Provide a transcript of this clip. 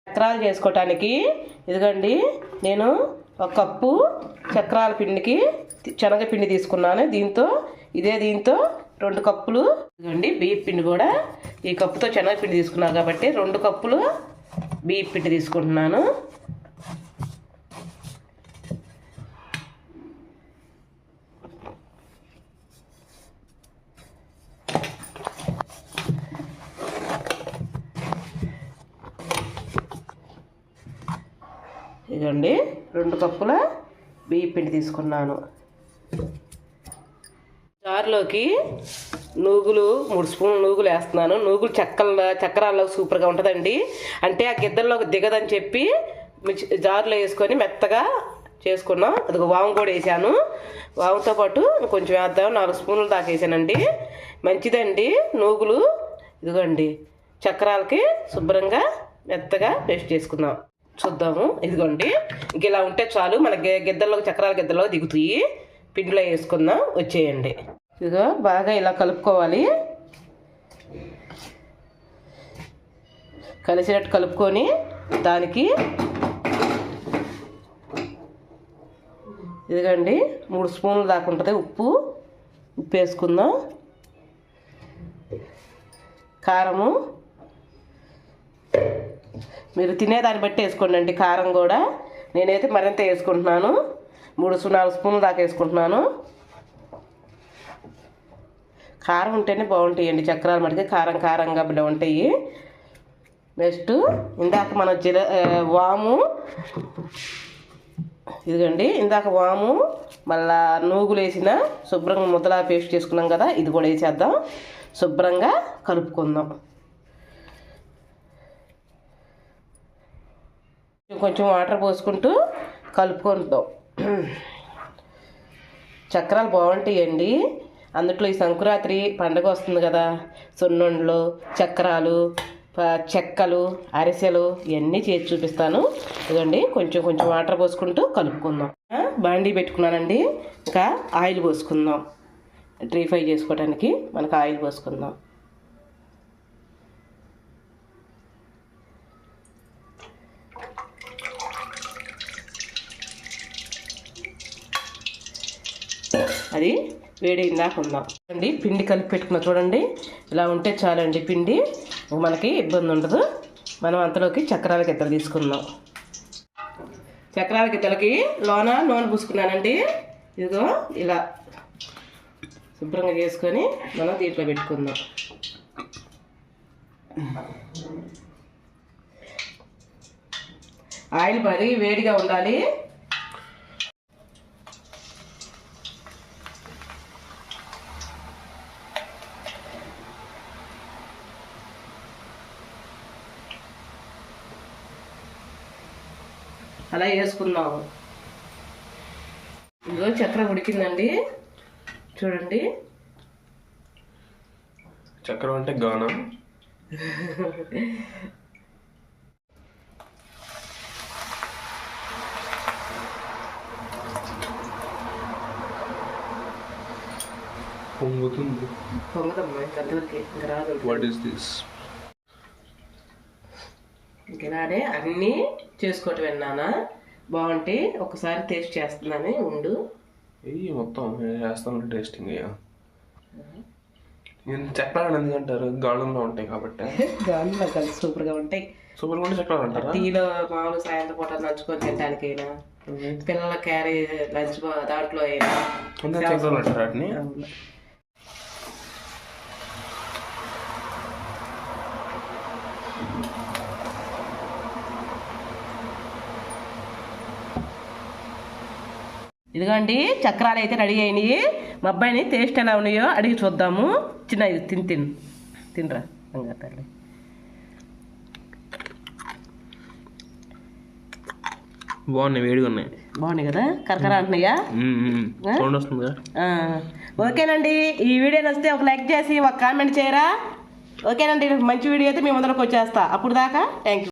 చక్రాలు చేసుకోవటానికి ఇదిగోండి నేను ఒక కప్పు చక్రాల పిండికి శనగపిండి తీసుకున్నాను. దీంతో 2 కప్పులు ఇదిగోండి బియ్య పిండి కూడా ఈ కప్పుతో శనగపిండి తీసుకున్నాను కాబట్టి 2 కప్పులు బియ్య పిండి తీసుకుంటున్నాను. ఇదిగోండి 2 కప్పుల బియ్య పిండి తీసుకున్నాను. జారులోకి నూగులు 3 స్పూన్లు నూగులు వేస్తున్నాను. నూగులు చక్రాల్లో సూపర్గా ఉంటుందండి. అంటే ఆ గిద్దల్లోకి దిగదని చెప్పి జారులో వేసుకొని మెత్తగా చేసుకున్నాం. అది వాము కూడా వేసాను. వాముతో పాటు కొంచెం వేద్దాం 4 స్పూన్లు దాకా వేసానండి. మంచిదండి నూగులు. ఇదిగోండి చక్రాలకి శుభ్రంగా మెత్తగా పేస్ట్ చేసుకుందాం. చూద్దాము. ఇదిగోండి ఇంక ఇలా ఉంటే చాలు. మన చక్రాల గిద్దల్లో దిగుతాయి. పిండిలో వేసుకుందాం. వచ్చేయండి. ఇదిగో బాగా ఇలా కలుపుకోవాలి. కలిసినట్టు కలుపుకొని దానికి ఇదిగోండి 3 స్పూన్లు దాకా ఉంటుంది ఉప్పు వేసుకుందాం. కారము మీరు తినేదాన్ని బట్టి వేసుకోండి. కారం కూడా నేనైతే మరింత వేసుకుంటున్నాను. 3-4 స్పూన్లు దాకా వేసుకుంటున్నాను. కారం ఉంటేనే బాగుంటాయండి చక్రాలు మటుకు. కారంగా బిడ్డ ఉంటాయి. నెక్స్ట్ ఇందాక మనం వాము ఇదిగోండి ఇందాక వాము మళ్ళా నూగులు వేసిన శుభ్రంగా ముద్దలా పేస్ట్ చేసుకున్నాం కదా, ఇది కూడా వేసేద్దాం. శుభ్రంగా కలుపుకుందాం. కొంచెం వాటర్ పోసుకుంటూ కలుపుకుంటాం. చక్రాలు బాగుంటాయండి. అందుట్లో ఈ సంక్రాంతి పండుగ వస్తుంది కదా, సున్నుండలు, చక్రాలు, చెక్కలు, అరిసెలు ఇవన్నీ చేసి చూపిస్తాను. ఇదండి కొంచెం వాటర్ పోసుకుంటూ కలుపుకుందాం. బాండీ పెట్టుకున్నానండి. ఇంకా ఆయిల్ పోసుకుందాం. డ్రీ ఫ్రై చేసుకోవడానికి మనకు ఆయిల్ పోసుకుందాం. అది వేడి ఇందాక ఉందాం అండి. పిండి కలిపి పెట్టుకున్నా చూడండి. ఇలా ఉంటే చాలండి పిండి. మనకి ఇబ్బంది ఉండదు. మనం అంతలోకి చక్రాల గిద్దలు తీసుకుందాం. చక్రాల గిద్దలకి నూనె పూసుకున్నానండి. ఇదిగో ఇలా శుభ్రంగా చేసుకొని మనం దీంట్లో పెట్టుకుందాం. ఆయిల్ పడి వేడిగా ఉండాలి. అలా వేసుకుందాము. ఇదిగో చక్రం ఉడికిందండి చూడండి. చక్రం అంటే గానం. పొంగుతుంది. పొంగదమ్మా ఇంతవరకు ఇంకా రాదు. What is this? ఇలానే అన్నీ చేసుకోవటం విన్నానా బాగుంటే ఒకసారి టేస్ట్ చేస్తున్నాను. ఉండు మొత్తం చేస్తాను టేస్టింగ్. చక్రాలు ఎందుకంటారు? గాళంలో ఉంటాయి కాబట్టి. గాళంలో కలిసి సూపర్గా ఉంటాయి. సూపర్గా ఉంటే చక్రాలు అంటారా? టీలో మామూలు సాయంత్రం పూట నంచుకొని తినడానికైనా, పిల్లల క్యారీ లంచ్ దాంట్లో అయినా చక్రాలు అంటారు వాటిని. ఇదిగోండి చక్రాలు అయితే రెడీ అయినాయి. మా అబ్బాయిని టేస్ట్ ఎలా ఉన్నాయో అడిగి చూద్దాము. చిన్న తినరా బంగారు తల్లి. బాగున్నాయి, వేడిగా ఉన్నాయి. బాగున్నాయి కదా, కరకర అంటున్నాయా? ఓకేనండి. ఈ వీడియో నచ్చితే ఒక లైక్ చేసి ఒక కామెంట్ చేయరా? ఓకేనండి. మంచి వీడియో అయితే మీ ముందరకు వచ్చేస్తా. అప్పుడు దాకా థ్యాంక్ యూ.